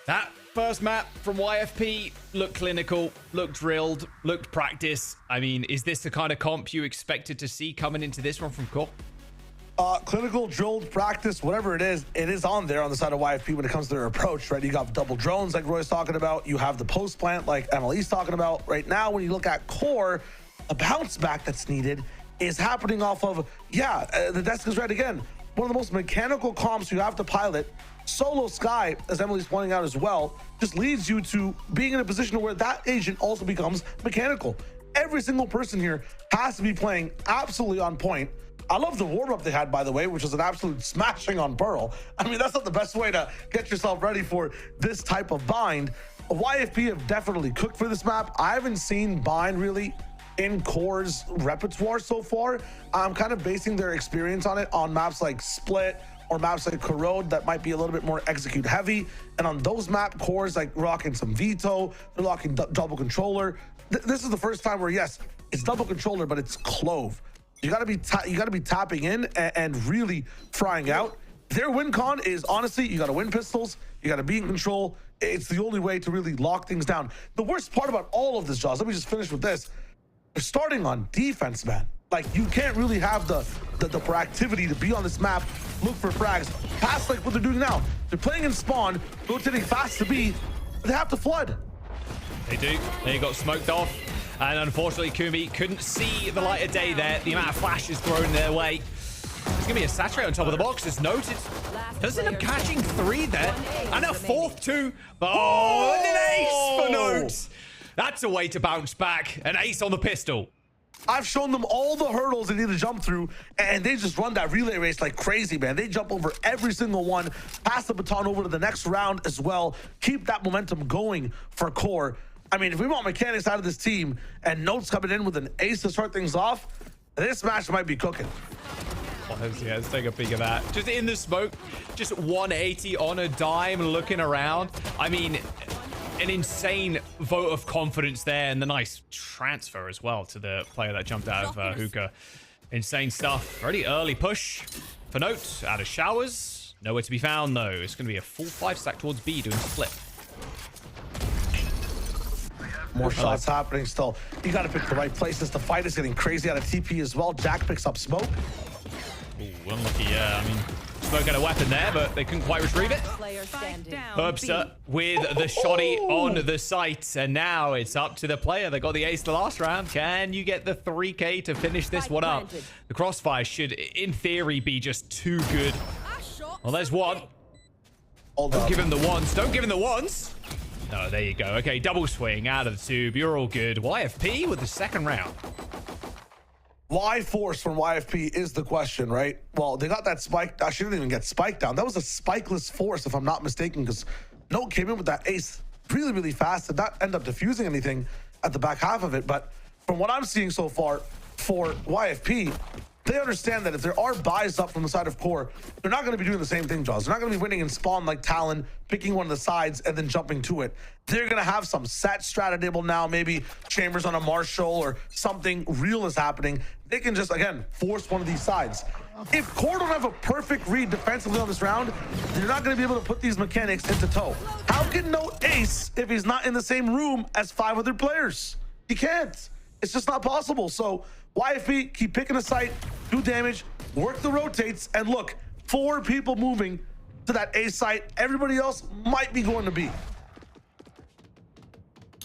That first map from YFP looked clinical, looked drilled, looked practice. I mean, is this the kind of comp you expected to see coming into this one from QOR? Clinical, drilled, practice, whatever it is on there on the side of YFP when it comes to their approach, right? You got double drones like Roy's talking about. You have the post plant like Emily's talking about. Right now, when you look at QOR, the bounce back that's needed is happening off of, the desk is right again. One of the most mechanical comps you have to pilot. Solo Sky, as Emily's pointing out as well, just leads you to being in a position where that agent also becomes mechanical. Every single person here has to be playing absolutely on point. I love the warm-up they had, by the way, which was an absolute smashing on Pearl. I mean, that's not the best way to get yourself ready for this type of bind. YFP have definitely cooked for this map. I haven't seen bind really in QOR's repertoire so far. I'm kind of basing their experience on it on maps like Split or maps like Corrode that might be a little bit more execute heavy. And on those map, QOR's like rocking some veto, they're locking double controller. This is the first time where, yes, it's double controller, but it's clove. You gotta be tapping in and really frying out. Their win con is honestly, you gotta win pistols, you gotta be in control. It's the only way to really lock things down. The worst part about all of this, Jaws, let me just finish with this. They're starting on defense, man. Like, you can't really have the proactivity to be on this map, look for frags, pass like what they're doing now. They're playing in spawn, rotating fast to B, they have to flood. They do. They got smoked off. And unfortunately, Kumi couldn't see the light of day there. The amount of flashes thrown their way. There's going to be a saturate on top of the box, as noted. Does end up catching 3 there. And a 4th too. Oh, and an ace for notes. That's a way to bounce back. An ace on the pistol. I've shown them all the hurdles they need to jump through, and they just run that relay race like crazy, man. They jump over every single one, pass the baton over to the next round as well, keep that momentum going for QOR. I mean, if we want mechanics out of this team and Notes coming in with an ace to start things off, this match might be cooking. Yeah, let's take a peek at that. Just in the smoke, just 180 on a dime, looking around. I mean, an insane vote of confidence there, and the nice transfer as well to the player that jumped out of hookah. Insane stuff. Very early push for Note. Out of showers. Nowhere to be found, though. It's going to be a full 5 stack towards B doing split. More shots happening still. You got to pick the right places. The fight is getting crazy out of TP as well. Jack picks up smoke. Ooh, unlucky. I mean, smoke had a weapon there, but they couldn't quite retrieve it. Herbster with the shoddy on the site, and now it's up to the player that got the ace the last round. Can you get the 3K to finish this one up? The crossfire should, in theory, be just too good. Well, there's one. Don't give him the ones. Don't give him the ones. No, there you go. Okay, double swing out of the tube. You're all good. YFP with the 2nd round. Why force from YFP is the question, right? Well, they got that spike. Actually, didn't even get spike down. That was a spikeless force, if I'm not mistaken, because Note came in with that ace really, really fast and not end up diffusing anything at the back half of it. But from what I'm seeing so far for YFP, they understand that if there are buys up from the side of QOR, they're not going to be doing the same thing, Jaws. They're not going to be winning in spawn like Talon, picking one of the sides and then jumping to it. They're going to have some set strat enabled now, maybe Chambers on a Marshall or something real is happening. They can just, again, force one of these sides. If QOR don't have a perfect read defensively on this round, they're not going to be able to put these mechanics into tow. How can Note ace if he's not in the same room as 5 other players? He can't. It's just not possible. So YFP, keep picking a site, do damage, work the rotates, and look, 4 people moving to that A site. Everybody else might be going to B.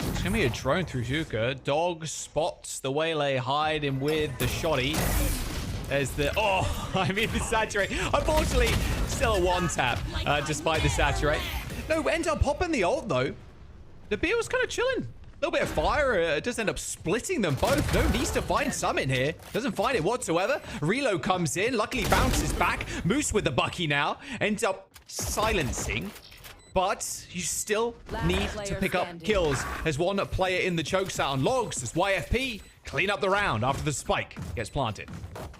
It's gonna be a drone through hookah. Dog spots the waylay, hide him with the shoddy. There's the, I mean, the saturate. Unfortunately, still a 1-tap, despite the saturate. No, ends up popping the ult, though. The B was kind of chilling. A little bit of fire, just end up splitting them both. No needs to find Summit here. Doesn't find it whatsoever. Reload comes in, luckily bounces back. Moose with the Bucky now. Ends up silencing. But you still need to pick up kills. There's one player in the choke sound. Logs as YFP clean up the round after the spike gets planted.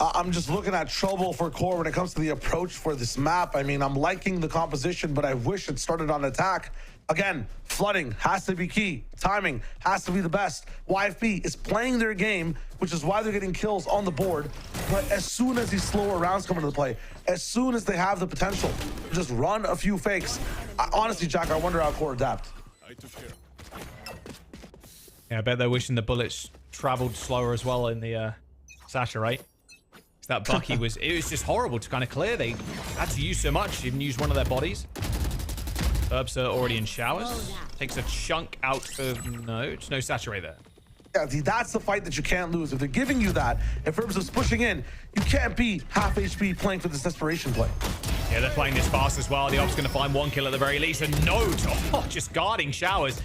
I'm just looking at trouble for QOR when it comes to the approach for this map. I mean, I'm liking the composition, but I wish it started on attack. Again, flooding has to be key. Timing has to be the best. YFP is playing their game, which is why they're getting kills on the board. But as soon as these slower rounds come into play, as soon as they have the potential to just run a few fakes, honestly, Jack, I wonder how Core adapt. Yeah, I bet they're wishing the bullets traveled slower as well in the Sasha, right? Because that Bucky it was just horrible to kind of clear. They had to use so much, even use one of their bodies. Herbs are already in showers. Takes a chunk out of... No, there's no saturate there. Yeah, see, that's the fight that you can't lose. If they're giving you that, if Herbs is pushing in, you can't be half HP playing for this desperation play. Yeah, they're playing this fast as well. The Op's going to find one kill at the very least. And Note, oh, just guarding showers.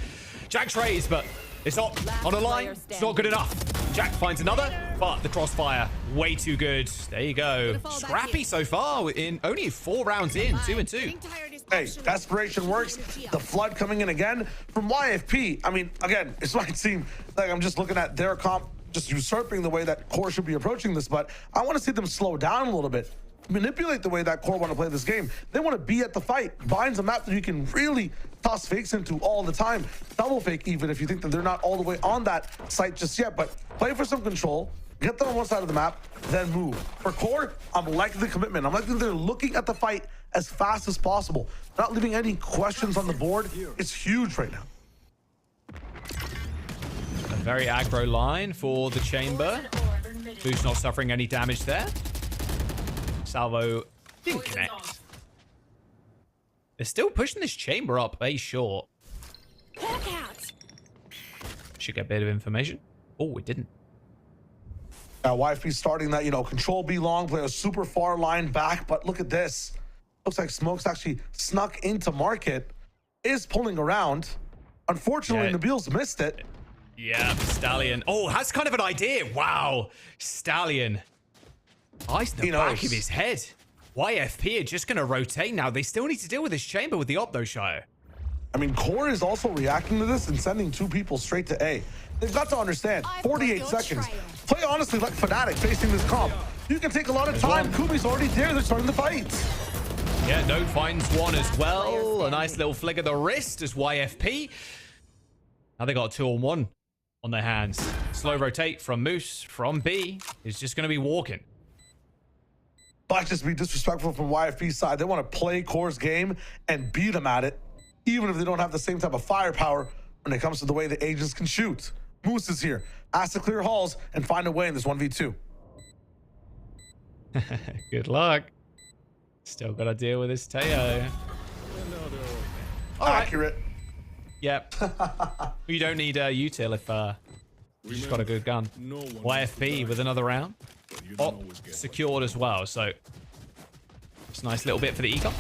Jack's raised, but it's not on a line. It's not good enough. Jack finds another, but the crossfire, way too good. There you go. Scrappy so far in only 4 rounds in, 2 and 2. Hey, desperation works. The flood coming in again from YFP. I mean, again, it might seem like I'm just looking at their comp, just usurping the way that Core should be approaching this, but I want to see them slow down a little bit, manipulate the way that Core want to play this game. They want to be at the fight. Binds a map that you can really toss fakes into all the time. Double fake even if you think that they're not all the way on that site just yet, but play for some control. Get them on one side of the map, then move. For Core, I'm liking the commitment. I'm liking they're looking at the fight as fast as possible. Not leaving any questions on the board. It's huge right now. A very aggro line for the chamber. Boost not suffering any damage there. Salvo didn't connect. They're still pushing this chamber up a short. Should get a bit of information. Oh, it didn't. YFP starting that, control B long, play a super far line back, but look at this. Looks like Smoke's actually snuck into market, is pulling around. Unfortunately, Nabil's missed it. Yeah, Stallion. Oh, has kind of an idea. Wow. Stallion. Eyes in the back of his head. YFP are just going to rotate now. They still need to deal with this chamber with the op, though, Shire. I mean, Core is also reacting to this and sending 2 people straight to A. They've got to understand, 48 seconds. Play honestly like Fnatic facing this comp. You can take a lot of time. Kumi's already there. They're starting the fight. Yeah, Note finds one as well. A nice little flick of the wrist as YFP. Now they got a 2-on-1 on their hands. Slow rotate from Moose, from B. Is just going to be walking. Might just be disrespectful from YFP's side. They want to play Core's game and beat them at it, even if they don't have the same type of firepower when it comes to the way the agents can shoot. Moose is here. Has to clear halls and find a way in this 1v2. Good luck. Still got to deal with this Teo. Accurate. Yep. You don't need a util if you just got a good gun. YFP with another round. Oh, secured as well, so it's a nice little bit for the econ.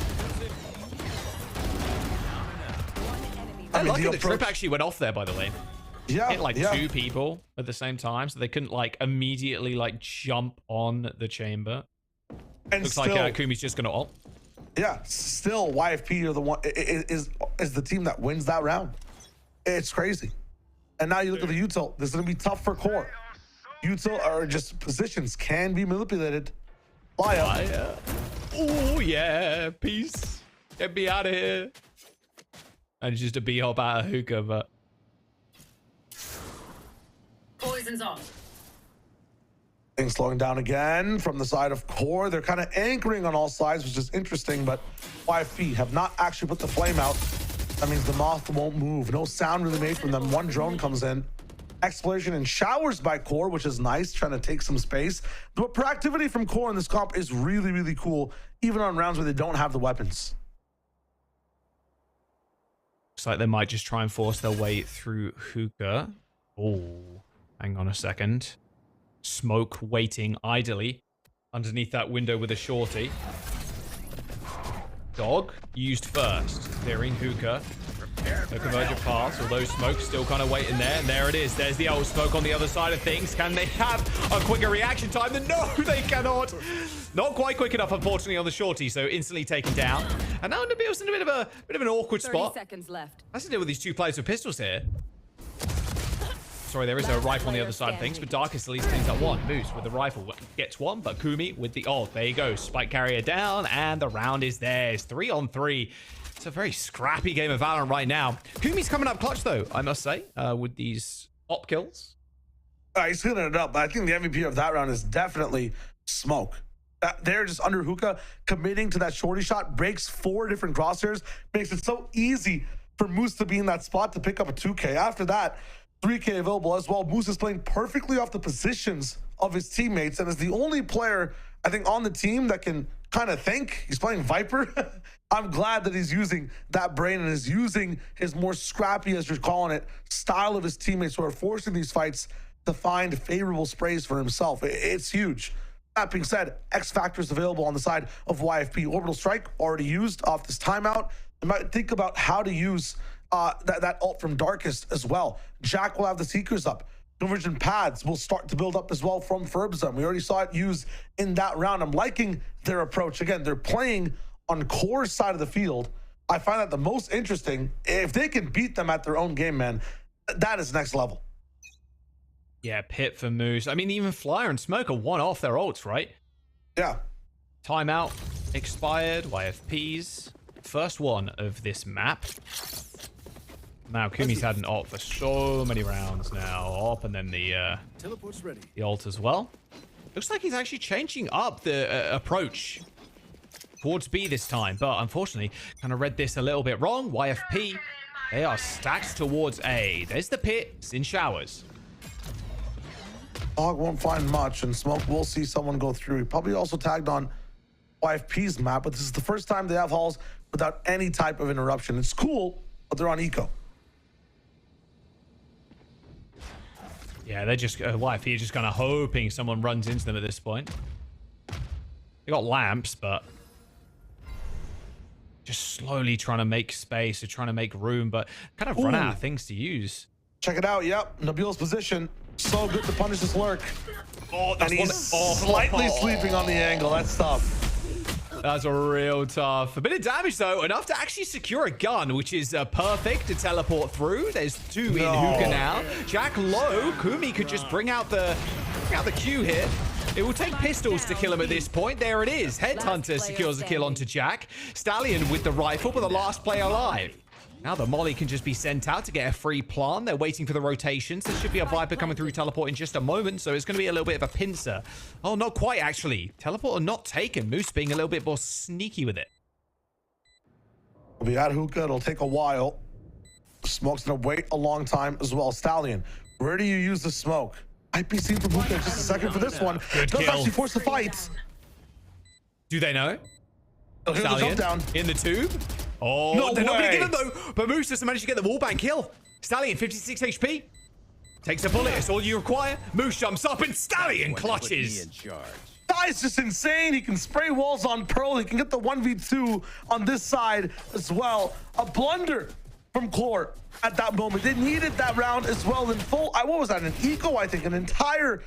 I like the trip actually went off there, by the way. Yeah, hit like 2 people at the same time, so they couldn't like immediately like jump on the chamber. And looks still, like Kumi's just gonna ult. Yeah, still YFP are the one is the team that wins that round. It's crazy. And now you look at the util. This is gonna be tough for Core. Util are just positions can be manipulated. Fire. Oh yeah, peace. Get me out of here. And it's just a B-hop out of hookah, but poison's off. Things slowing down again from the side of Core. They're kind of anchoring on all sides, which is interesting, but YFP have not actually put the flame out. That means the moth won't move. No sound really made from them. One drone comes in. Exploration and showers by Core, which is nice, trying to take some space. But proactivity from Core in this comp is really, really cool, even on rounds where they don't have the weapons. Looks like they might just try and force their way through hookah. Oh, hang on a second. Smoke waiting idly underneath that window with a shorty. Dog used first. Clearing hookah. No convergent pass, although Smoke's still kind of waiting there. And there it is. There's the old Smoke on the other side of things. Can they have a quicker reaction time? No, they cannot. Not quite quick enough, unfortunately, on the shorty. So instantly taken down. And now Nabil's in a bit of an awkward spot. 30 seconds left. Has to deal with these 2 players with pistols here. Sorry, there is a rifle on the other side of things, but Darkest at least cleans up one. Moose with the rifle gets one, but Kumi with the ult. There you go. Spike carrier down, and the round is theirs. 3-on-3. It's a very scrappy game of Valorant right now. Kumi's coming up clutch, though, I must say, with these op kills. He's cleaning it up, but I think the MVP of that round is definitely Smoke. They're just under hookah, committing to that shorty shot, breaks 4 different crosshairs, makes it so easy for Moose to be in that spot to pick up a 2K. After that, 3K available as well. Moose is playing perfectly off the positions of his teammates and is the only player, I think, on the team that can kind of think. He's playing Viper. I'm glad that he's using that brain and is using his more scrappy, as you're calling it, style of his teammates who are forcing these fights to find favorable sprays for himself. It's huge. That being said, X Factor is available on the side of YFP. Orbital Strike already used off this timeout. You might think about how to use that ult from Darkest as well. Jack will have the Seekers up. Conversion pads will start to build up as well from Furbza. We already saw it used in that round. I'm liking their approach. Again, they're playing on Core's side of the field. I find that the most interesting. If they can beat them at their own game, man, that is next level. Yeah, Pit for Moose. I mean, even Flyer and Smoke are one off their ults, right? Yeah. Timeout expired. YFP's first one of this map. Now, Kumi's had an ult for so many rounds now. Op and then the ult as well. Looks like he's actually changing up the approach towards B this time, but unfortunately, kind of read this a little bit wrong. YFP, they are stacked towards A. There's the Pit. It's in showers. Dog won't find much, and Smoke will see someone go through. He probably also tagged on YFP's map, but this is the first time they have halls without any type of interruption. It's cool, but they're on eco. Yeah, they're just YFP just kind of hoping someone runs into them at this point. They got lamps, but just slowly trying to make space or trying to make room, but kind of run out of things to use. Check it out. Yep, Nabil's position. So good to punish this lurk. Oh, that's and he's slightly sleeping on the angle. That's tough. That's a real tough. A bit of damage, though, enough to actually secure a gun, which is perfect to teleport through. There's 2 in hookah now. Jack low. Kumi could just bring out the Q here. It will take pistols to kill him at this point. There it is. Headhunter secures a kill onto Jack. Stallion with the rifle, but the last player alive. Now the Molly can just be sent out to get a free plant. They're waiting for the rotations. There should be a Viper coming through teleport in just a moment, so it's going to be a little bit of a pincer. Oh, not quite, actually. Teleporter not taken. Moose being a little bit more sneaky with it. We'll be at hookah. It'll take a while. Smoke's going to wait a long time as well. Stallion, where do you use the smoke? Might be seen from hookah in just a second for this one. Good Does kill. actually force the fight. Do they know? He'll hear the jump down. In the tube. Oh, no they're not going to way. give him, though. But Moose doesn't manage to get the wallbang kill. Stallion, 56 HP. Takes a bullet. It's all you require. Moose jumps up and Stallion clutches. Guy's just insane. He can spray walls on Pearl. He can get the 1v2 on this side as well. A blunder from QOR at that moment. They needed that round as well in full. What was that? An eco, I think. An entire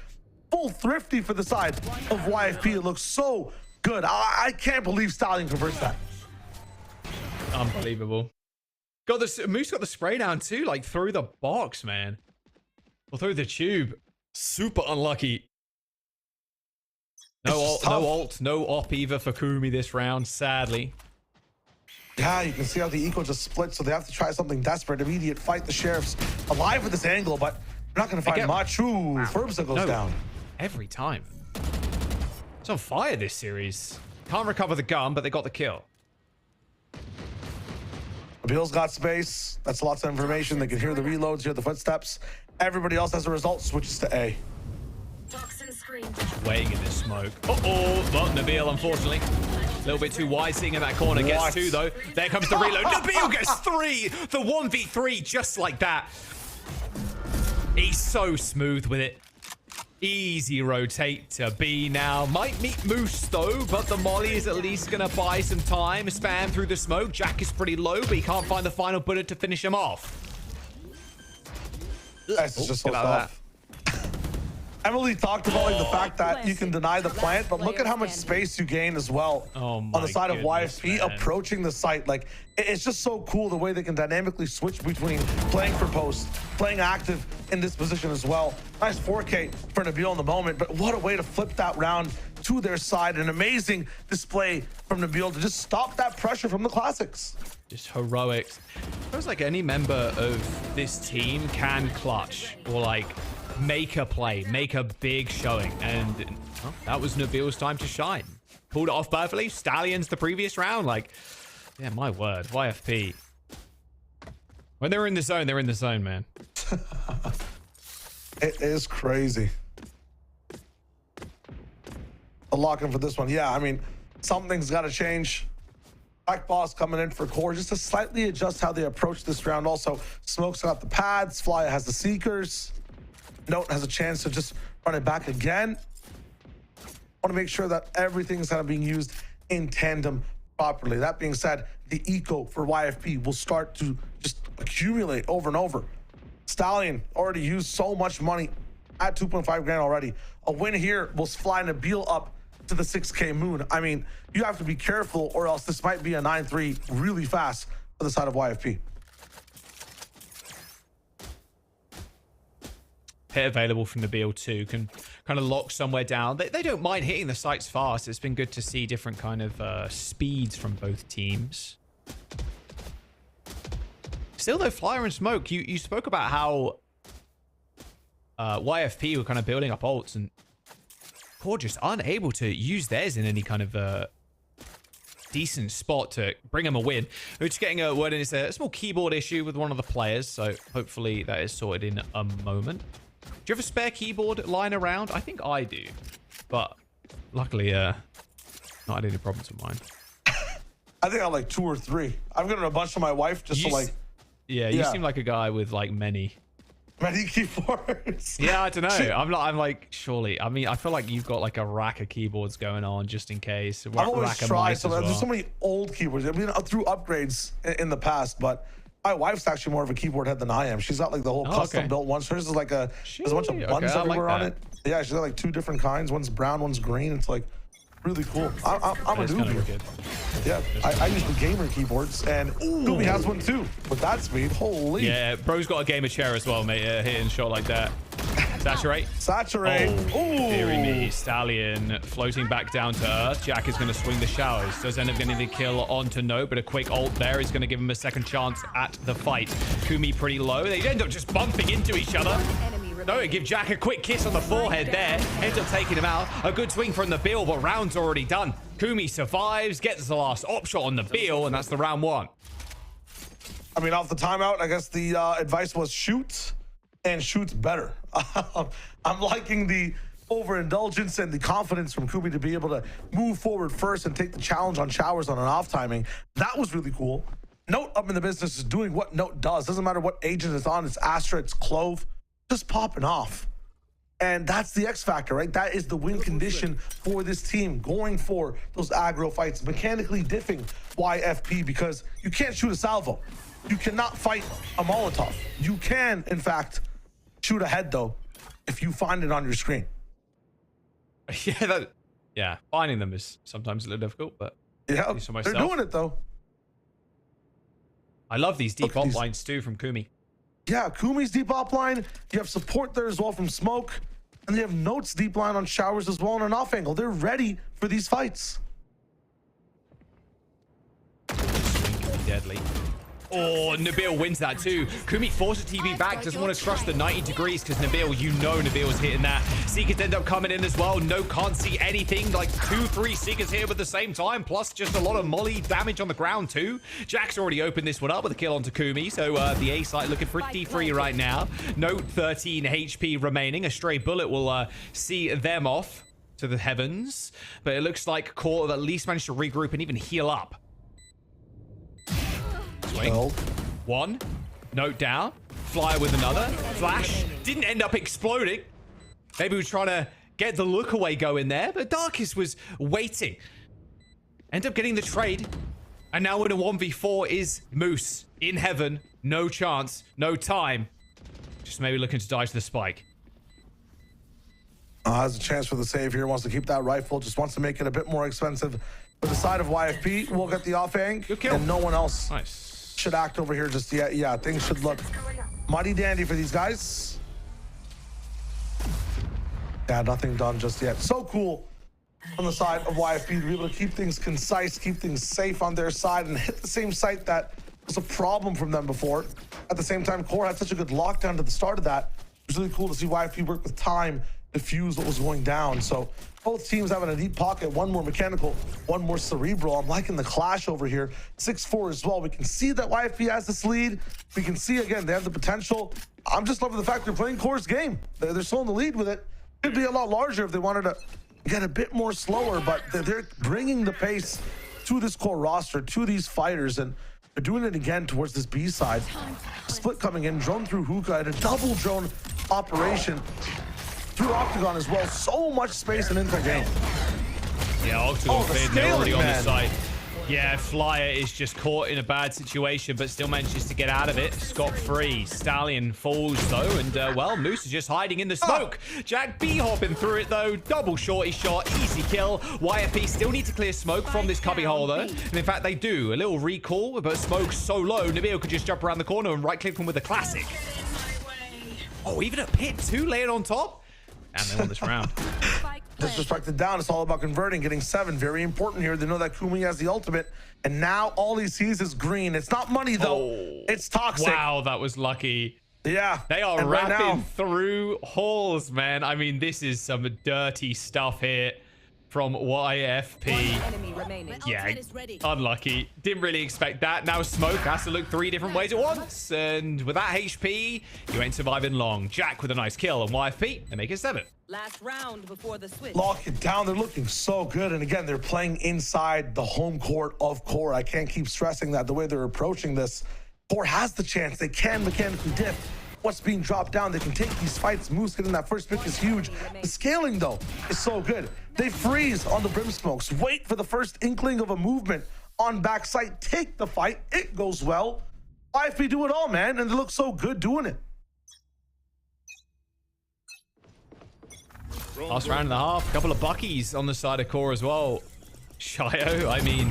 full thrifty for the side of YFP. It looks so good. I can't believe Stallion converts that. Unbelievable. Moose got the spray down too, like through the box, man. Or through the tube. Super unlucky. No ult, no op either for Kumi this round, sadly. Yeah, you can see how the eco just split, so they have to try something desperate. Immediate fight. The Sheriff's alive with this angle, but they're not going to find much. Ooh, Furbza goes down. Every time. It's on fire, this series. Can't recover the gun, but they got the kill. Bill's got space. That's lots of information. They can hear the reloads, hear the footsteps. Everybody else, as a result, switches to A. Waiting in this smoke. Uh-oh. Well, Nabil, unfortunately. A little bit too wide, sitting in that corner. Gets 2, though. There comes the reload. Nabil gets 3. The 1v3, just like that. He's so smooth with it. Easy rotate to B now. Might meet Moose, though, but the Molly is at least going to buy some time. Spam through the smoke. Jack is pretty low, but he can't find the final bullet to finish him off. That's just so tough. Emily talked about like the fact that you can deny the plant, but look at how much space you gain as well on the side of YFP approaching the site. Like, it's just so cool the way they can dynamically switch between playing for post, playing active in this position as well. Nice 4K for Nabil in the moment, but what a way to flip that round to their side. An amazing display from Nabil to just stop that pressure from the Classics. Just heroics. Feels like any member of this team can clutch or like make a play, make a big showing. And well, that was Nabil's time to shine. Pulled it off perfectly. Stallions the previous round. Like, yeah, my word. YFP. When they're in the zone, man. It is crazy. A lock in for this one. Yeah, I mean, something's got to change. Black Boss coming in for core just to slightly adjust how they approach this round. Also, Smoke's got the pads. Fly has the Seekers. Note has a chance to just run it back again. Want to make sure that everything's kind of being used in tandem properly. That being said, the eco for YFP will start to just accumulate over and over. Stallion already used so much money at 2.5 grand already. A win here will fly Nabil up to the 6K moon. I mean, you have to be careful or else this might be a 9-3 really fast for the side of YFP. Hit available from Nabil too. Can kind of lock somewhere down. They don't mind hitting the sites fast. It's been good to see different kind of speeds from both teams. Still though, Flyer and Smoke, you spoke about how YFP were kind of building up ults and Core just unable to use theirs in any kind of decent spot to bring them a win. We're just getting a word in. It's a small keyboard issue with one of the players, so hopefully that is sorted in a moment. Do you have a spare keyboard lying around? I think I do, but luckily not had any problems with mine. I think I have like 2 or 3. I've given a bunch to my wife just to like. Yeah, you seem like a guy with like many keyboards. Yeah, I don't know. I'm like, surely. I mean, I feel like you've got like a rack of keyboards going on just in case. I've always tried. So there's so many old keyboards. I mean, through upgrades in the past, but my wife's actually more of a keyboard head than I am. She's got like the whole custom built ones. Hers is like there's a bunch of buttons everywhere on it. Yeah, she's got like 2 different kinds. One's brown, one's green. It's like really cool. I'm a newbie. Yeah, I use the gamer keyboards, and Gooby has one too. With that speed, holy. Yeah, bro's got a gamer chair as well, mate. Hitting shot like that. Saturate. Saturate. Oh, dearie me. Stallion floating back down to earth. Jack is going to swing the showers. Does end up getting the kill onto No, but a quick ult there is going to give him a second chance at the fight. Kumi pretty low. They end up just bumping into each other. No, give Jack a quick kiss on the forehead there. Ends up taking him out. A good swing from the Nabil, but round's already done. Kumi survives, gets the last op shot on the Nabil, and that's the round 1. I mean, off the timeout, I guess the advice was shoot and shoot better. I'm liking the overindulgence and the confidence from Kumi to be able to move forward first and take the challenge on showers on an off timing. That was really cool. Note up in the business is doing what Note does. Doesn't matter what agent it's on. It's Astra, it's Clove. Just popping off. And that's the X factor, right? That is the win condition for this team, going for those aggro fights, mechanically diffing YFP, because you can't shoot a salvo. You cannot fight a Molotov. You can, in fact, shoot a head, though, if you find it on your screen. Yeah, finding them is sometimes a little difficult, but yeah, they're doing it, though. I love these deep op lines, too, from Kumi. Yeah, Kumi's deep op line. You have support there as well from Smoke. And they have Notes deep line on showers as well on an off angle. They're ready for these fights. Deadly. Oh, Nabil wins that too. Kumi forces TV back, doesn't want to trust the 90 degrees because Nabil, you know Nabil's hitting that. Seekers end up coming in as well. No, can't see anything. Like 2-3 Seekers here at the same time, plus just a lot of molly damage on the ground too. Jack's already opened this one up with a kill onto Kumi, so the A site looking pretty free right now. No 13 HP remaining. A stray bullet will see them off to the heavens, but it looks like Core have at least managed to regroup and even heal up. Swing. 1. Note down. Flyer with another. Flash. Didn't end up exploding. Maybe we're trying to get the look away going there, but Darkest was waiting. End up getting the trade. And now in a 1v4 is Moose in heaven. No chance. No time. Just maybe looking to dodge the spike. Has a chance for the save here. Wants to keep that rifle. Just wants to make it a bit more expensive. For the side of YFP, we'll get the off ang. Good kill. And no one else. Nice. Should act over here just yet. Yeah, things should look mighty dandy for these guys. Yeah, nothing done just yet. So cool on the side of YFP to be able to keep things concise, keep things safe on their side, and hit the same site that was a problem from them before. At the same time, QOR had such a good lockdown to the start of that. It was really cool to see YFP work with time, diffuse what was going down. So both teams having a deep pocket, one more mechanical, one more cerebral. I'm liking the clash over here. 6-4 as well. We can see that YFP has this lead. We can see, again, they have the potential. I'm just loving the fact they're playing QOR's game. They're still in the lead with it. Could be a lot larger if they wanted to get a bit more slower, but they're bringing the pace to this QOR roster, to these fighters, and they're doing it again towards this B side. Split coming in, drone through hookah, and a double drone operation through Octagon as well. So much space and inter-game. Yeah, Octagon cleared, they're already on the side. Yeah, Flyer is just caught in a bad situation, but still manages to get out of it scot-free. Stallion falls, though, and, well, Moose is just hiding in the smoke. Jack B hopping through it, though. Double shorty shot, easy kill. YFP still need to clear smoke from this cubby holder. And, in fact, they do. A little recall, but smoke's so low, Nabil could just jump around the corner and right-click him with a classic. Oh, even a pit, too, laying on top. And they won this round. Disrespected down. It's all about converting, getting 7. Very important here. They know that Kumi has the ultimate, and now all he sees is green. It's not money, though. Oh, it's toxic. Wow, that was lucky. Yeah. They are rapping through halls, man. I mean, this is some dirty stuff here from YFP. Yeah, unlucky. Didn't really expect that. Now Smoke has to look 3 different ways at once. And with that HP, you ain't surviving long. Jack with a nice kill on YFP. They make it 7. Last round before the switch. Lock it down. They're looking so good. And again, they're playing inside the home court of QOR. I can't keep stressing that the way they're approaching this. QOR has the chance. They can mechanically dip. What's being dropped down, they can take these fights. Moose getting that first pick is huge. The scaling, though, is so good. They freeze on the brim smokes, wait for the first inkling of a movement on backside, take the fight. It goes well. YFP do it all, man, and they look so good doing it. Last round and a half. A couple of buckies on the side of QOR as well. Shio, I mean,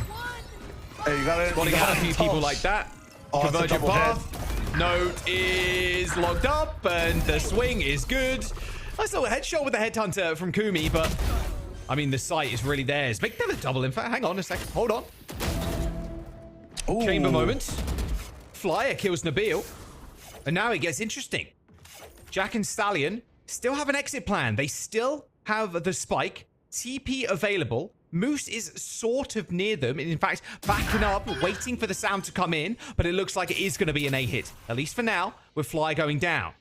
hey, you gotta spotting out a few people like that. Oh, Convergent path. Note is locked up, and the swing is good. Nice little headshot with the headhunter from Kumi, but I mean, the sight is really theirs. Make that a double, in fact. Hang on a second. Hold on. Ooh. Chamber moment. Flyer kills Nabil. And now it gets interesting. Jack and Stallion still have an exit plan. They still have the spike. TP available. Moose is sort of near them. In fact, backing up, waiting for the sound to come in. But it looks like it is going to be an A hit. At least for now, with Fly going down.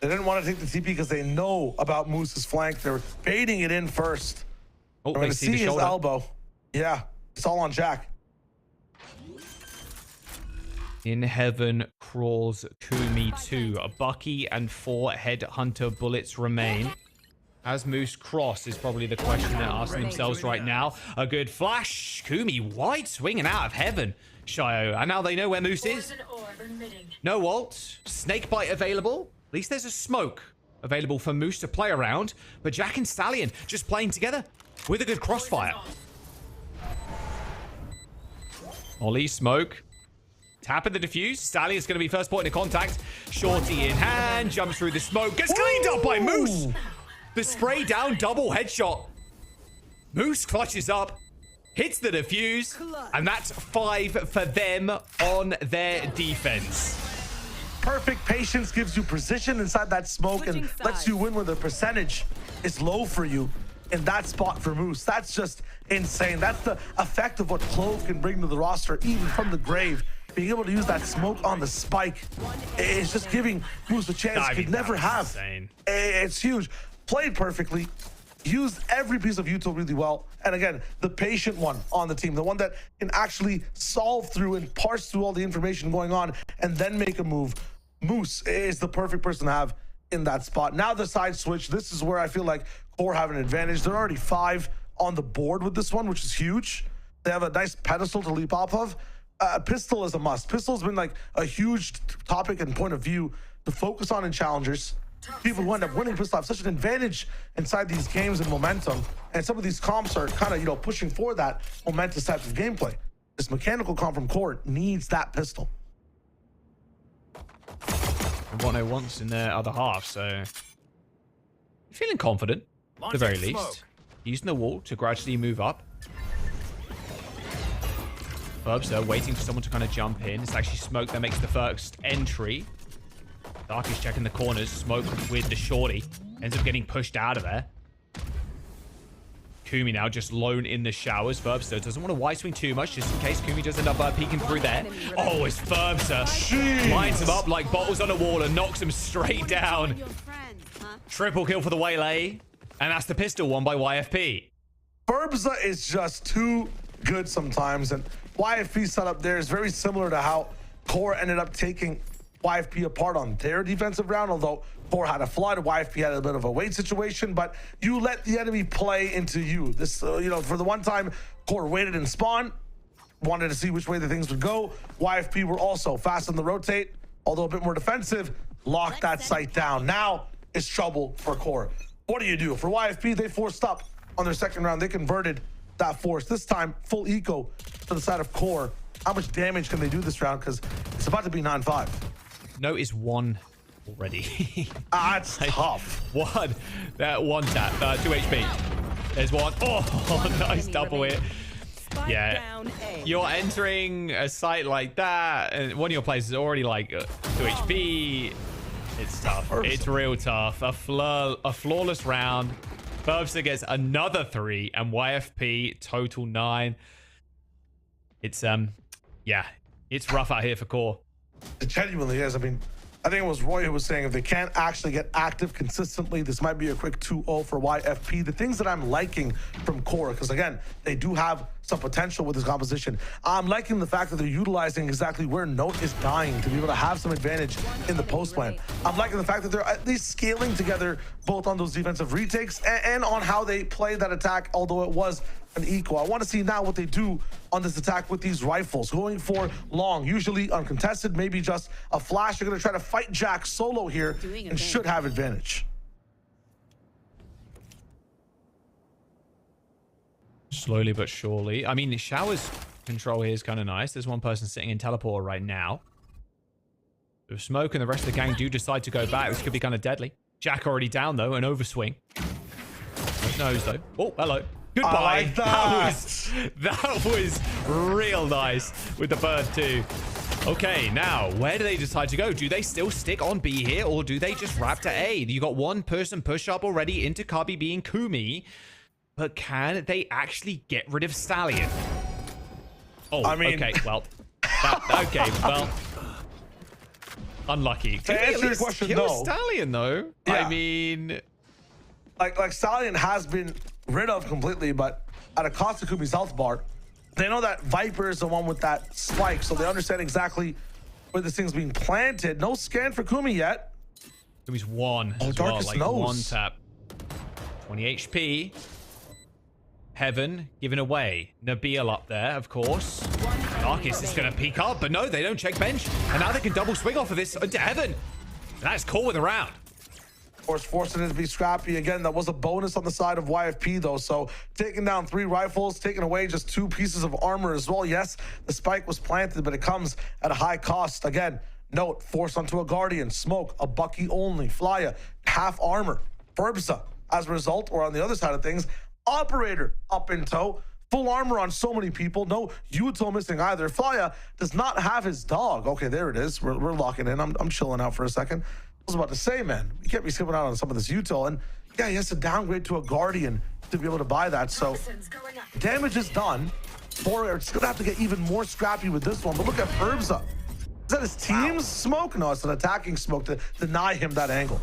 They didn't want to take the TP because they know about Moose's flank. They're baiting it in first. Oh, they see his shoulder. elbow. Yeah, it's all on Jack. In heaven crawls Kumi 2. A Bucky and 4 headhunter bullets remain. As Moose cross is probably the question they're asking themselves right now. A good flash. Kumi wide swinging out of heaven. Shio. And now they know where Moose is. No ult. Snakebite available. At least there's a smoke available for Moose to play around. But Jack and Stallion just playing together with a good crossfire. Ollie, smoke. Tapping the defuse. Stallion's going to be first point of contact. Shorty in hand. Jumps through the smoke. Gets cleaned up by Moose. The spray down double headshot. Moose clutches up, hits the defuse, and that's 5 for them on their defense. Perfect patience gives you precision inside that smoke and lets you win when the percentage is low for you in that spot for Moose. That's just insane. That's the effect of what Clove can bring to the roster, even from the grave. Being able to use that smoke on the spike is just giving Moose a chance he could never have. Insane. It's huge. Played perfectly, used every piece of util really well. And again, the patient one on the team, the one that can actually solve through and parse through all the information going on and then make a move. Moose is the perfect person to have in that spot. Now the side switch, this is where I feel like QOR have an advantage. They're already 5 on the board with this one, which is huge. They have a nice pedestal to leap off of. Pistol is a must. Pistol's been like a huge topic and point of view to focus on in challengers. People who end up winning pistol have such an advantage inside these games and momentum, and some of these comps are kind of, pushing for that momentous type of gameplay. This mechanical comp from QOR needs that pistol. And what they wants in their other half, so feeling confident at the very least. using the wall to gradually move up. Verbs are waiting for someone to kind of jump in. It's actually Smoke that makes the first entry. Dark is checking the corners. Smoke with the shorty. Ends up getting pushed out of there. Kumi now just lone in the showers. Verbster doesn't want to wide swing too much just in case Kumi does end up peeking through there. Oh, it's Verbster. Lines him up like bottles on a wall and knocks him straight down. Triple kill for the Waylay. And that's the pistol one by YFP. Verbza is just too good sometimes. And YFP setup there is very similar to how Core ended up taking YFP apart on their defensive round, although Core had a flood, YFP had a bit of a weight situation, but you let the enemy play into you. This, you know, for the one time Core waited in spawn, wanted to see which way the things would go. YFP were also fast on the rotate, although a bit more defensive, locked that site down. Now it's trouble for Core. What do you do? For YFP, they forced up on their second round. They converted that force. This time, full eco to the side of Core. How much damage can they do this round? Because it's about to be 9-5. No is one already. That's tough. One. That one tap. 2 HP. There's one. Oh, nice double hit. Yeah. You're entering a site like that, and one of your players is already like 2 HP. It's tough. It's real tough. A flawless round. Verbster gets another 3, and YFP total 9. It's yeah, it's rough out here for Core. It genuinely is. I mean, I think it was Roy who was saying if they can't actually get active consistently, this might be a quick 2-0 for YFP. The things that I'm liking from Core, because again, they do have some potential with this composition. I'm liking the fact that they're utilizing exactly where Note is dying to be able to have some advantage in the post plan. I'm liking the fact that they're at least scaling together both on those defensive retakes and on how they play that attack, although it was an equal. I want to see now what they do on this attack with these rifles. Going for long, usually uncontested, maybe just a flash. They're going to try to fight Jack solo here and should have advantage. Slowly but surely. I mean, the showers control here is kind of nice. There's one person sitting in teleporter right now. With Smoke and the rest of the gang do decide to go back. This could be kind of deadly. Jack already down, though. An overswing. Nose, though. Oh, hello. Goodbye. I like that was real nice with the bird, too. Okay, now, where do they decide to go? Do they still stick on B here, or do they just wrap to A? You got one person push up already into Cubby being Kumi. But can they actually get rid of Stallion? Oh, I mean, okay, well. Okay, well. Unlucky. To answer your question, kill no. Stallion, though. Yeah. I mean... Like Stallion has been rid of completely, but at a cost of Kumi's health bar. They know that Viper is the one with that spike, so they understand exactly where this thing's being planted. No scan for Kumi yet. Kumi's one as well, like one tap. 20 HP. Heaven given away. Nabil up there, of course. Darkest is going to peek up, but no, they don't check bench. And now they can double swing off of this into Heaven. And that's cool with the round. Of course, forcing it to be scrappy. Again, that was a bonus on the side of YFP, though. So taking down 3 rifles, taking away just 2 pieces of armor as well. Yes, the spike was planted, but it comes at a high cost. Again, Note, forced onto a Guardian. Smoke, a Bucky only. Flya, half armor. Verbza, as a result, or on the other side of things, Operator up in tow, full armor on so many people. No util missing either. Flya does not have his dog. Okay, there it is. We're locking in. I'm chilling out for a second. I was about to say, man, we can't be skipping out on some of this util. And yeah, he has to downgrade to a Guardian to be able to buy that. So damage is done. Or it's gonna have to get even more scrappy with this one. But look at Verbza. Is that his team's smoke? No, it's an attacking smoke to deny him that angle.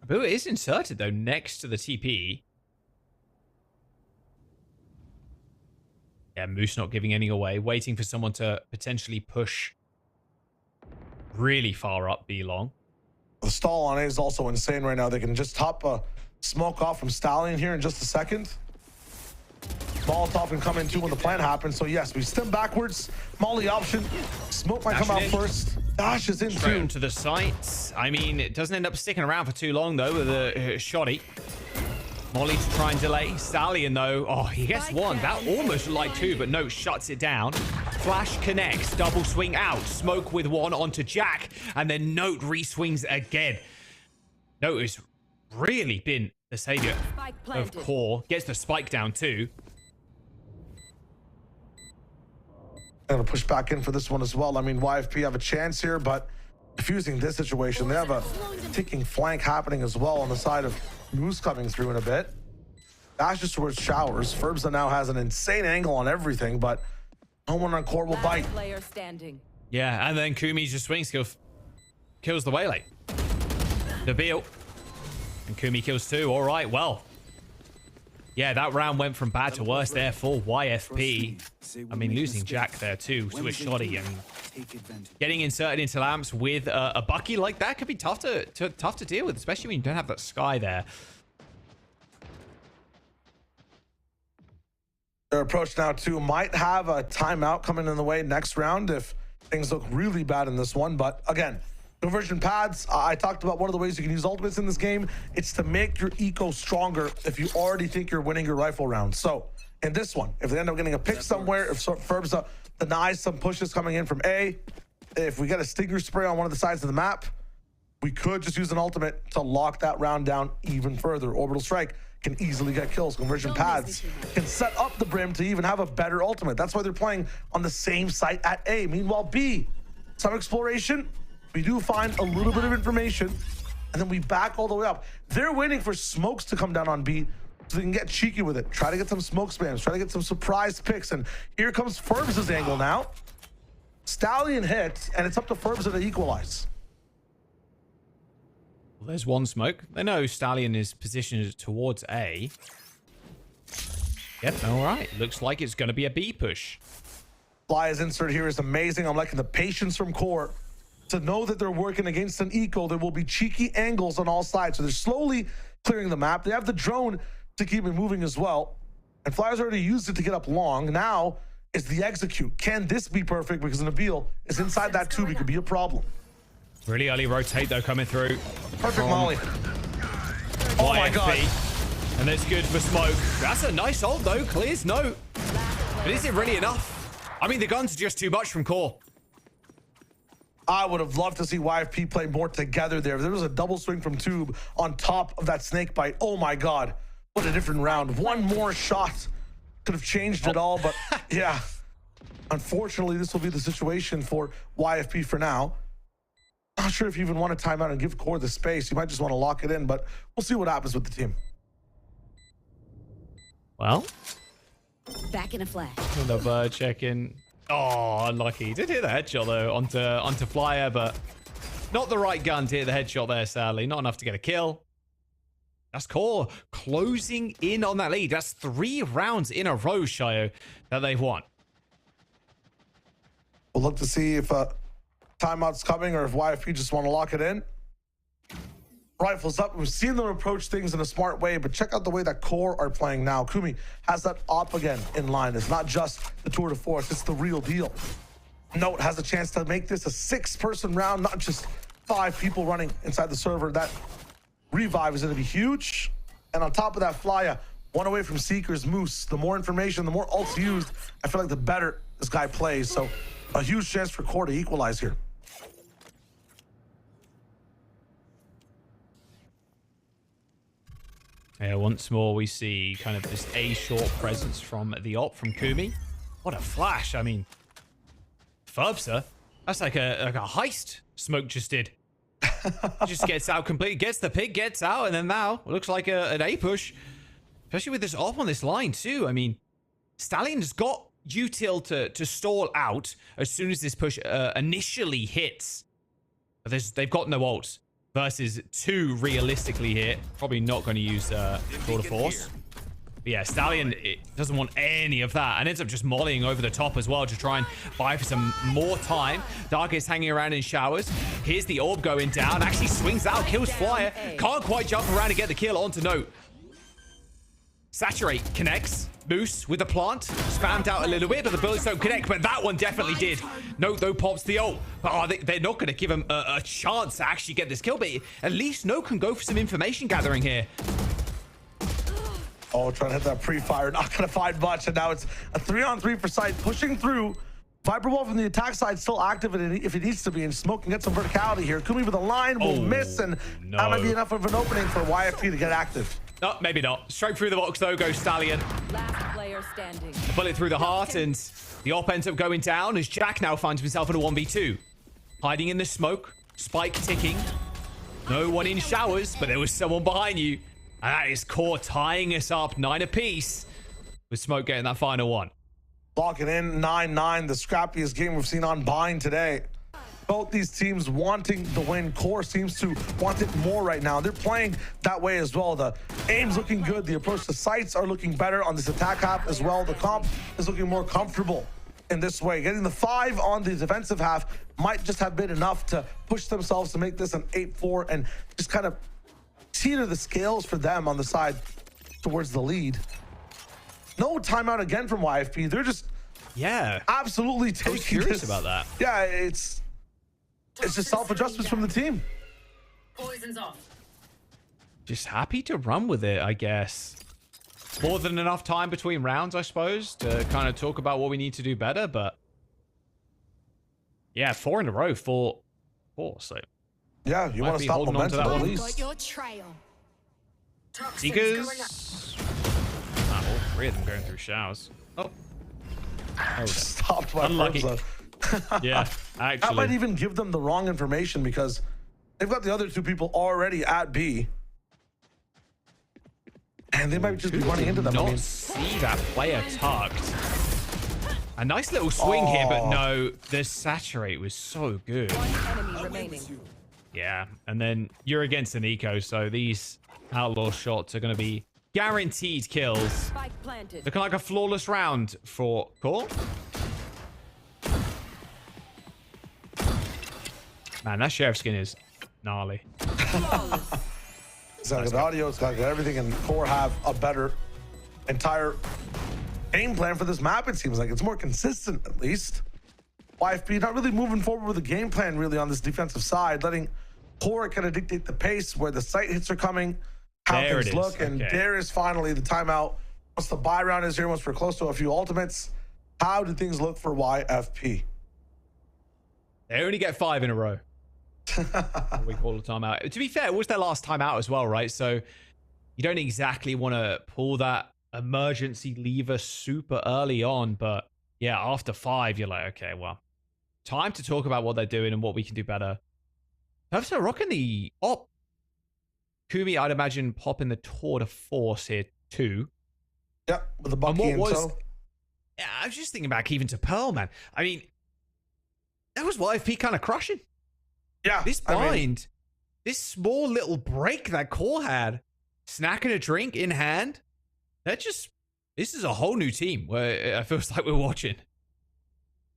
Boo is inserted, though, next to the TP. Yeah, Moose not giving any away. Waiting for someone to potentially push really far up B long. The stall on A is also insane right now. They can just top a smoke off from Stallion here in just a second. Molotov can come in too when the plan happens. So yes, we stem backwards. Molly option. Smoke might come out first. Dash is in straight too. into the sights. I mean, it doesn't end up sticking around for too long though with a shoddy. Molly to try and delay. Stallion though, oh, he gets one. That almost looked like 2, but no, shuts it down. Flash connects, double swing out. Smoke with 1 onto Jack, and then Note re-swings again. Note has really been the savior Spike of planted. Core. Gets the spike down too. Gonna push back in for this one as well. I mean, YFP have a chance here, but diffusing this situation, they have a ticking flank happening as well on the side of Moose coming through in a bit. Dashes towards Showers. Ferbza now has an insane angle on everything, but no one on Core will bite. Last player standing. Yeah, and then Kumi just swings, kills the Waylay. The Beal. And Kumi kills two. All right, well. Yeah, that round went from bad to worse there for YFP. I mean, losing Jack there too to a shoddy and getting inserted into lamps with a Bucky like that could be tough to deal with, especially when you don't have that Sky there. Their approach now too might have a timeout coming in the way next round if things look really bad in this one. But again, conversion pads, I talked about one of the ways you can use ultimates in this game. It's to make your eco stronger if you already think you're winning your rifle round. So in this one, if they end up getting a pick somewhere, if Ferbza denies some pushes coming in from A, if we get a stinger spray on one of the sides of the map, we could just use an ultimate to lock that round down even further. Orbital Strike can easily get kills. Conversion pads can set up the Brim to even have a better ultimate. That's why they're playing on the same site at A. Meanwhile, B, some exploration. We do find a little bit of information, and then we back all the way up. They're waiting for smokes to come down on B so they can get cheeky with it. Try to get some smoke spams, try to get some surprise picks, and here comes Ferbza's angle now. Stallion hits, and it's up to Ferbza to equalize. Well, there's one smoke. They know Stallion is positioned towards A. Yep, all right. Looks like it's going to be a B push. Fly's insert here is amazing. I'm liking the patience from Core to know that they're working against an eco. There will be cheeky angles on all sides. So they're slowly clearing the map. They have the drone to keep it moving as well. And Fly's already used it to get up long. Now is the execute. Can this be perfect? Because Nabil is inside that tube. It could be a problem. Really early rotate though coming through. Perfect Molly. Oh my God. And that's good for smoke. That's a nice ult though. Clears no. But is it really enough? I mean, the guns are just too much from Core. I would have loved to see YFP play more together there. There was a double swing from Tube on top of that snake bite. Oh my God. What a different round. One more shot could have changed it all, but yeah. Unfortunately, this will be the situation for YFP for now. Not sure if you even want to time out and give Core the space. You might just want to lock it in, but we'll see what happens with the team. Well, Back in a flash. the bird check-in. Oh, unlucky. Did hit the headshot though onto Flyer, but not the right gun to hit the headshot there, sadly. Not enough to get a kill. That's Core closing in on that lead. That's 3 rounds in a row, Shayo, that they've won. We'll look to see if timeout's coming or if YFP just want to lock it in. Rifles up. We've seen them approach things in a smart way, but check out the way that Core are playing now. Kumi has that op again in line. It's not just the tour de force, it's the real deal. Note has a chance to make this a 6-person round, not just 5 people running inside the server. That revive is going to be huge. And on top of that, Flya, one away from Seekers, Moose. The more information, the more ults used, I feel like the better this guy plays. So a huge chance for Core to equalize here. Yeah, once more we see kind of this A short presence from the op from Kumi. What a flash! I mean, Ferbza, that's like a heist Smoke just did. Just gets out completely, gets the pick, gets out, and then now it looks like an A push, especially with this op on this line too. I mean, Stallion's got util to stall out as soon as this push initially hits. But they've got no ults. Versus 2 realistically here. Probably not going to use tour de force. But yeah, Stallion doesn't want any of that and ends up just mollying over the top as well to try and buy for some more time. Dark is hanging around in showers. Here's the orb going down. Actually swings out, kills Flyer. Can't quite jump around and get the kill. On to Note. Saturate connects. Moose with the plant. Spammed out a little bit, but the bullets don't connect. But that one definitely did. Note, though, pops the ult. But they're not going to give him a chance to actually get this kill. But at least Note can go for some information gathering here. Oh, trying to hit that pre-fire. Not going to find much. And now it's a 3-on-3 for sight. Pushing through. Viper Wall from the attack side still active if it needs to be. And Smoke can get some verticality here. Kumi with a line will miss. And that might be enough of an opening for YFP to get active. Oh, maybe not. Straight through the box, though, goes Stallion. Last player standing. A bullet through the heart, and the op ends up going down as Jack now finds himself in a 1v2. Hiding in the smoke, spike ticking. No one in showers, but there was someone behind you. And that is QOR tying us up 9 apiece, with Smoke getting that final one. Locking in 9-9, the scrappiest game we've seen on Bind today. Both these teams wanting the win. QOR seems to want it more right now. They're playing that way as well. The aim's looking good. The approach to sights are looking better on this attack half as well. The comp is looking more comfortable in this way. Getting the 5 on the defensive half might just have been enough to push themselves to make this an 8-4 and just kind of teeter the scales for them on the side towards the lead. No timeout again from YFP. They're just absolutely taking curious this. about that. Yeah, it's just self-adjustments from the team. Poison's off. Just happy to run with it, I guess. More than enough time between rounds, I suppose, to kind of talk about what we need to do better, but yeah, 4 in a row for 4, so yeah, you want to stop momentum at least. Your trail. Seekers. All 3 of them going through showers. Oh. Stopped by unlucky. Yeah, actually. That might even give them the wrong information because they've got the other 2 people already at B. And they might just be running into them. Not see that player tucked. A nice little swing here, but no, the saturate was so good. One enemy remaining. Yeah, and then you're against an eco, so these outlaw shots are going to be guaranteed kills. Spike planted. Looking like a flawless round for QOR. Man, that sheriff skin is gnarly. It's got good audio, it's got good everything, and QOR have a better entire game plan for this map, it seems like. It's more consistent, at least. YFP not really moving forward with a game plan, really, on this defensive side, letting QOR kind of dictate the pace, where the sight hits are coming, how things look, and there is finally the timeout. Once the buy round is here, once we're close to a few ultimates, how do things look for YFP? They only get 5 in a row. We call a timeout. To be fair, it was their last timeout as well, right? So you don't exactly want to pull that emergency lever super early on, but yeah, after 5, you're like, okay, well, time to talk about what they're doing and what we can do better. So rocking the op. Kumi, I'd imagine popping the tour de force here too. Yep, with the Bucky and so. Yeah, I was just thinking back even to Pearl, man. I mean, that was YFP kind of crushing. Yeah, this bind, this small little break that QOR had, snacking a drink in hand, this is a whole new team where it feels like we're watching.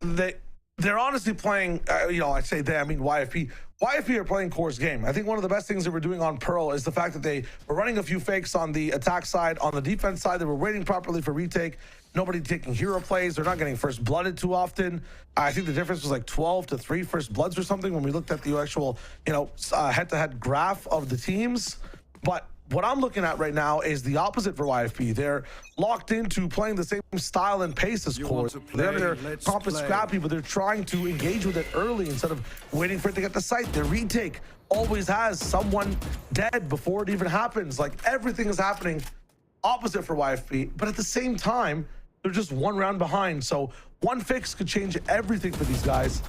They're honestly playing, I say they, I mean YFP. YFP are playing QOR's game. I think one of the best things that we're doing on Pearl is the fact that they were running a few fakes on the attack side. On the defense side, they were waiting properly for retake. Nobody taking hero plays. They're not getting first blooded too often. I think the difference was like 12 to 3 first bloods or something when we looked at the actual, head-to-head graph of the teams. But what I'm looking at right now is the opposite for YFP. They're locked into playing the same style and pace as QOR. Their comp is scrappy, but they're trying to engage with it early instead of waiting for it to get the site. Their retake always has someone dead before it even happens. Like, everything is happening opposite for YFP, but at the same time, they're just 1 round behind. So one fix could change everything for these guys.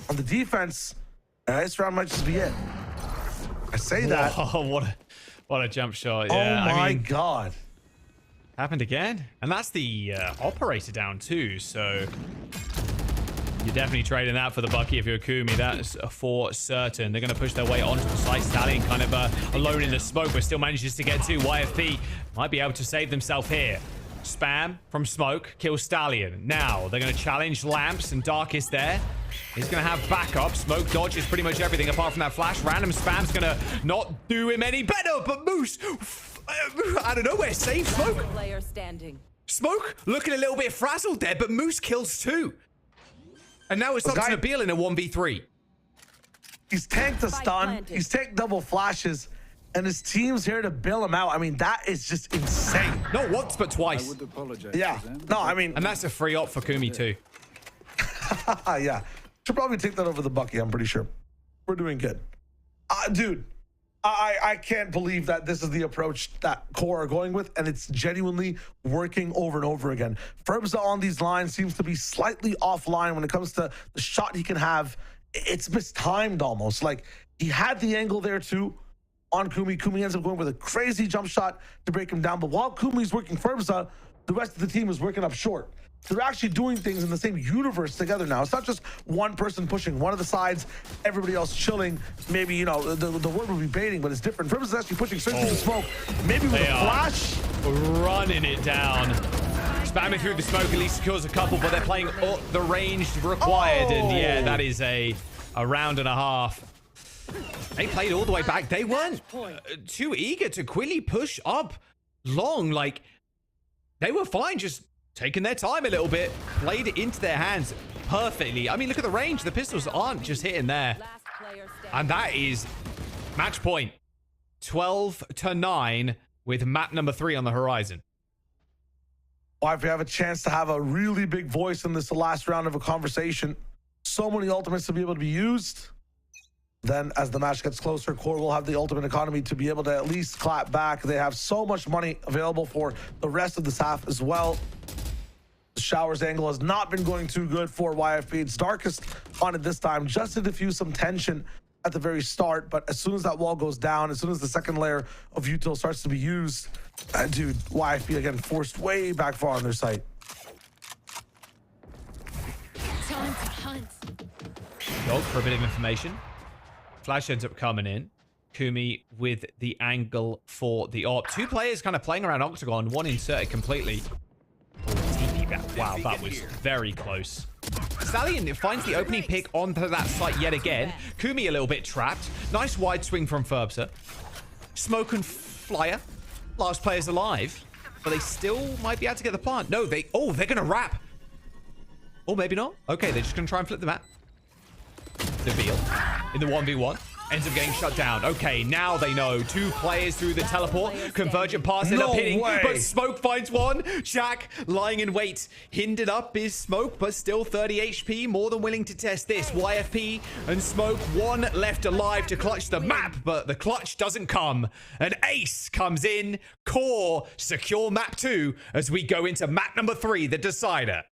On the defense, this round might just be it. I say that. Oh, what a jump shot. Yeah, oh my God. Happened again. And that's the operator down too. So you're definitely trading that for the Bucky if you're Kumi. That's for certain. They're going to push their way onto the side. Stallion kind of alone in the smoke, but still manages to get to. YFP might be able to save themselves here. Spam from smoke, kills Stallion. Now they're going to challenge Lamps, and Dark is there. He's going to have backup. Smoke dodges pretty much everything apart from that flash. Random Spam's going to not do him any better, but Moose, out of nowhere, save Smoke. Player standing. Smoke looking a little bit frazzled there, but Moose kills 2. And now it's up to Nabil in a 1v3. He's tanked a stun. He's tanked double flashes. And his team's here to bail him out. I mean, that is just insane. Not once, but twice. I would apologize. Yeah. No, I mean... And that's a free op for Kumi too. Yeah. Should probably take that over the Bucky, I'm pretty sure. We're doing good. Dude, I can't believe that this is the approach that Core are going with, and it's genuinely working over and over again. Ferbza on these lines seems to be slightly offline when it comes to the shot he can have. It's mistimed almost. Like, he had the angle there too on Kumi. Kumi ends up going with a crazy jump shot to break him down. But while Kumi's working Ferbza, the rest of the team is working up short. They're actually doing things in the same universe together now. It's not just one person pushing one of the sides, everybody else chilling. Maybe, you know, the word would be baiting, but it's different. Ferbza is actually pushing straight through the smoke. Maybe with a flash. Running it down. Spamming through the smoke, at least secures a couple, but they're playing the range required. And yeah, that is a round and a half. They played all the way back. They weren't too eager to quickly push up long. Like, they were fine just taking their time a little bit. Played it into their hands perfectly. I mean, look at the range. The pistols aren't just hitting there. Last player standing. And that is match point. 12-9 with map number 3 on the horizon. Well, if we have a chance to have a really big voice in this last round of a conversation, so many ultimates to be able to be used. Then as the match gets closer, Core will have the ultimate economy to be able to at least clap back. They have so much money available for the rest of this half as well. The Showers angle has not been going too good for YFP. It's darkest on it this time, just to diffuse some tension at the very start. But as soon as that wall goes down, as soon as the second layer of util starts to be used, dude, YFP again forced way back far on their site. Time to hunt. Dog for a bit of information. Flash ends up coming in. Kumi with the angle for the AWP. Two players kind of playing around Octagon. One inserted completely. Oh, TP back. Wow, that was very close. Stallion finds the opening pick onto that site yet again. Kumi a little bit trapped. Nice wide swing from Ferbza. Smoke and Flyer. Last player's alive. But they still might be able to get the plant. No, they're going to wrap. Or maybe not. Okay, they're just going to try and flip the map. Deville in the 1v1 ends up getting shut down. Okay, now they know. Two players through the teleport. Convergent pass end up hitting, but Smoke finds one. Jack lying in wait. Hindered up is Smoke, but still 30 HP. More than willing to test this. YFP and Smoke, one left alive to clutch the map, but the clutch doesn't come. An ace comes in. Core secure map 2 as we go into map number 3, the decider.